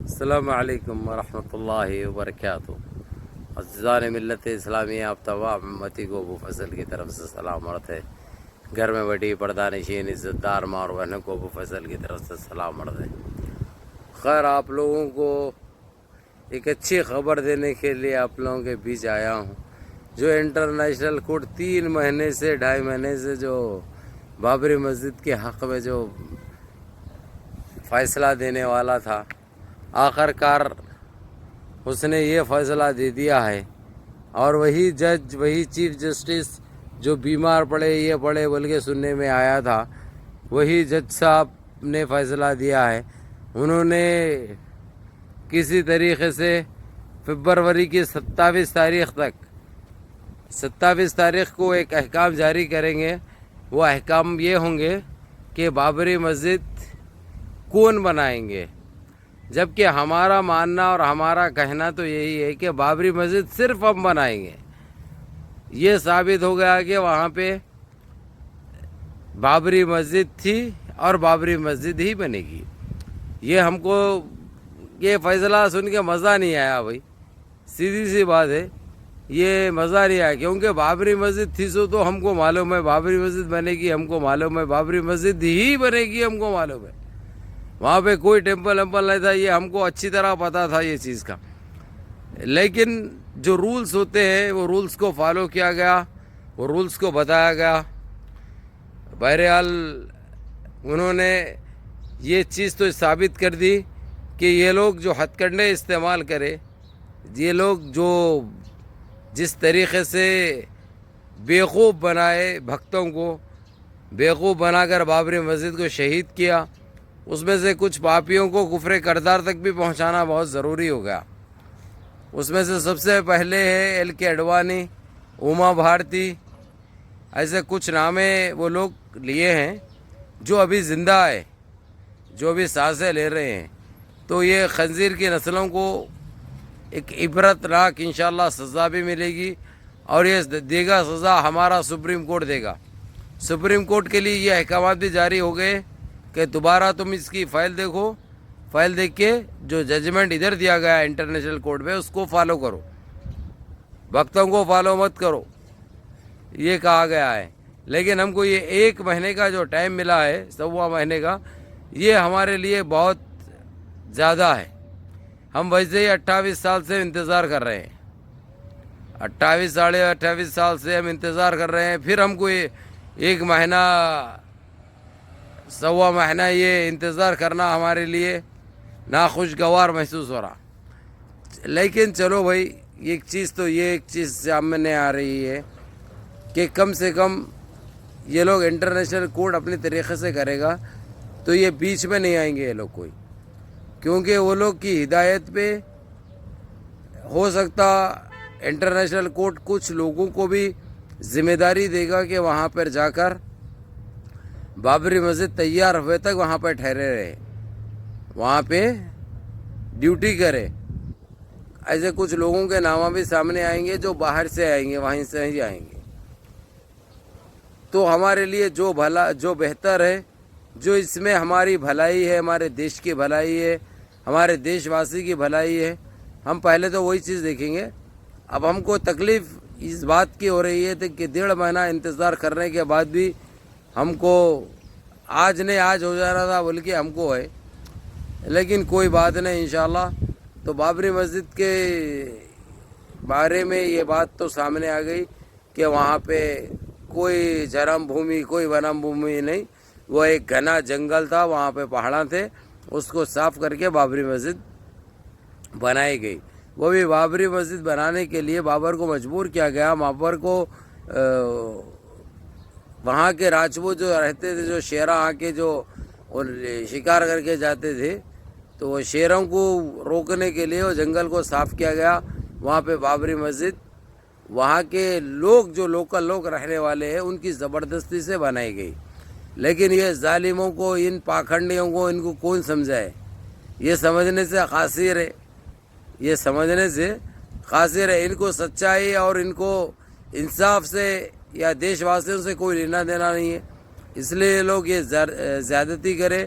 السلام علیکم ورحمۃ اللہ وبرکاتہ۔ عزیزان ملت اسلامیہ، آپ تمام امتی کو ابو فضل کی طرف سے سلام عرض ہے۔ گھر میں بیٹھی پردہ نشین عزت دار ماں اور بہنوں کو ابو فضل کی طرف سے سلام عرض ہے۔ خیر، آپ لوگوں کو ایک اچھی خبر دینے کے لیے آپ لوگوں کے بیچ آیا ہوں۔ جو انٹرنیشنل کورٹ 3 مہینے سے 2.5 مہینے سے جو بابری مسجد کے حق میں جو فیصلہ دینے والا تھا، آخر کار اس نے یہ فیصلہ دے دیا ہے۔ اور وہی جج، وہی چیف جسٹس جو بیمار پڑے یہ پڑے بول کے سننے میں آیا تھا، وہی جج صاحب نے فیصلہ دیا ہے۔ انہوں نے کسی طریقے سے فروری کی 27 تاریخ تک 27 تاریخ کو ایک احکام جاری کریں گے۔ وہ احکام یہ ہوں گے کہ بابری مسجد کون بنائیں گے، جبکہ ہمارا ماننا اور ہمارا کہنا تو یہی ہے کہ بابری مسجد صرف ہم بنائیں گے۔ یہ ثابت ہو گیا کہ وہاں پہ بابری مسجد تھی اور بابری مسجد ہی بنے گی۔ یہ ہم کو یہ فیصلہ سن کے مزہ نہیں آیا بھائی، سیدھی سی بات ہے، یہ مزہ نہیں آیا، کیونکہ بابری مسجد تھی سو تو ہم کو معلوم ہے بابری مسجد بنے گی، ہم کو معلوم ہے بابری مسجد ہی بنے گی، ہم کو معلوم ہے وہاں پہ کوئی ٹیمپل نہیں تھا، یہ ہم کو اچھی طرح پتا تھا یہ چیز کا۔ لیکن جو رولز ہوتے ہیں وہ رولز کو فالو کیا گیا، وہ رولز کو بتایا گیا۔ بہرحال انہوں نے یہ چیز تو ثابت کر دی کہ یہ لوگ جو ہتھ کنڈے استعمال کرے، یہ لوگ جو جس طریقے سے بیوقوف بنائے، بھکتوں کو بیوقوف بنا کر بابری مسجد کو شہید کیا، اس میں سے کچھ پاپیوں کو کفر کردار تک بھی پہنچانا بہت ضروری ہو گیا۔ اس میں سے سب سے پہلے ہے ایل کے اڈوانی، اوما بھارتی، ایسے کچھ نامے وہ لوگ لیے ہیں جو ابھی زندہ ہے، جو بھی سانسیں لے رہے ہیں۔ تو یہ خنزیر کی نسلوں کو ایک عبرتناک انشاءاللہ سزا بھی ملے گی، اور یہ دے گا سزا ہمارا سپریم کورٹ دے گا۔ سپریم کورٹ کے لیے یہ احکامات بھی جاری ہو گئے کہ دوبارہ تم اس کی فائل دیکھو، فائل دیکھ کے جو ججمنٹ ادھر دیا گیا انٹرنیشنل کورٹ میں اس کو فالو کرو، بھکتوں کو فالو مت کرو، یہ کہا گیا ہے۔ لیکن ہم کو یہ 1 مہینے کا جو ٹائم ملا ہے، 1.25 مہینے کا، یہ ہمارے لیے بہت زیادہ ہے۔ ہم ویسے ہی 28 سال سے انتظار کر رہے ہیں، 28 سال سے ہم انتظار کر رہے ہیں، پھر ہم کو 1 مہینہ 1.25 مہینہ یہ انتظار کرنا ہمارے لیے ناخوشگوار محسوس ہو رہا۔ لیکن چلو بھائی، ایک چیز سامنے آ رہی ہے کہ کم سے کم یہ لوگ انٹرنیشنل کورٹ اپنے طریقے سے کرے گا تو یہ بیچ میں نہیں آئیں گے یہ لوگ کوئی، کیونکہ وہ لوگ کی ہدایت پہ ہو سکتا انٹرنیشنل کورٹ کچھ لوگوں کو بھی ذمہ داری دے گا کہ وہاں پر جا کر بابری مسجد تیار ہوئے تک وہاں پہ ٹھہرے رہے، وہاں پہ ڈیوٹی کرے۔ ایسے کچھ لوگوں کے نام بھی سامنے آئیں گے جو باہر سے آئیں گے، وہیں سے ہی آئیں گے۔ تو ہمارے لیے جو بہتر ہے، جو اس میں ہماری بھلائی ہے، ہمارے دیش کی بھلائی ہے، ہمارے دیش واسی کی بھلائی ہے، ہم پہلے تو وہی چیز دیکھیں گے۔ اب ہم کو تکلیف اس بات کی ہو رہی ہے کہ 1.5 مہینہ انتظار کرنے کے بعد بھی ہم کو آج ہو جانا تھا بول کے ہم کو ہے، لیکن کوئی بات نہیں انشاءاللہ۔ تو بابری مسجد کے بارے میں یہ بات تو سامنے آ گئی کہ وہاں پہ کوئی جرم بھومی، کوئی ونم بھومی نہیں، وہ ایک گھنا جنگل تھا، وہاں پہ پہاڑاں تھے، اس کو صاف کر کے بابری مسجد بنائی گئی۔ وہ بھی بابری مسجد بنانے کے لیے بابر کو مجبور کیا گیا۔ بابر کو وہاں کے راجپوت جو رہتے تھے، جو شیرہ آ کے جو شکار کر کے جاتے تھے، تو وہ شیروں کو روکنے کے لیے وہ جنگل کو صاف کیا گیا۔ وہاں پہ بابری مسجد وہاں کے لوگ جو لوکل لوگ رہنے والے ہیں ان کی زبردستی سے بنائی گئی۔ لیکن یہ ظالموں کو، ان پاکھنڈیوں کو، ان کو کون سمجھائے؟ یہ سمجھنے سے قاصر ہے، یہ سمجھنے سے قاصر ہے۔ ان کو سچائی اور ان کو انصاف سے یا دیش واسیوں سے کوئی لینا دینا نہیں ہے، اس لیے یہ لوگ یہ زیادتی کرے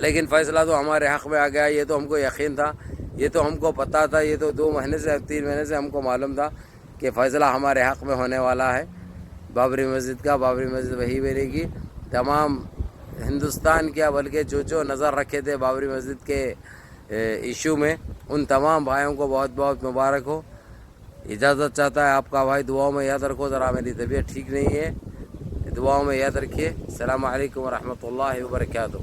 لیکن فیصلہ تو ہمارے حق میں آ گیا. یہ تو ہم کو یقین تھا, یہ تو ہم کو پتہ تھا, یہ تو 2 مہینے سے 3 مہینے سے ہم کو معلوم تھا کہ فیصلہ ہمارے حق میں ہونے والا ہے بابری مسجد کا. بابری مسجد وہی بنے گی. تمام ہندوستان کیا بلکہ جو نظر رکھے تھے بابری مسجد کے ایشو میں, ان تمام بھائیوں کو بہت بہت مبارک ہو. اجازت چاہتا ہے آپ کا بھائی, دعاؤں میں یاد رکھو, ذرا میری طبیعت ٹھیک نہیں ہے, دعاؤں میں یاد رکھیے. السلام علیکم ورحمۃ اللہ وبرکاتہ.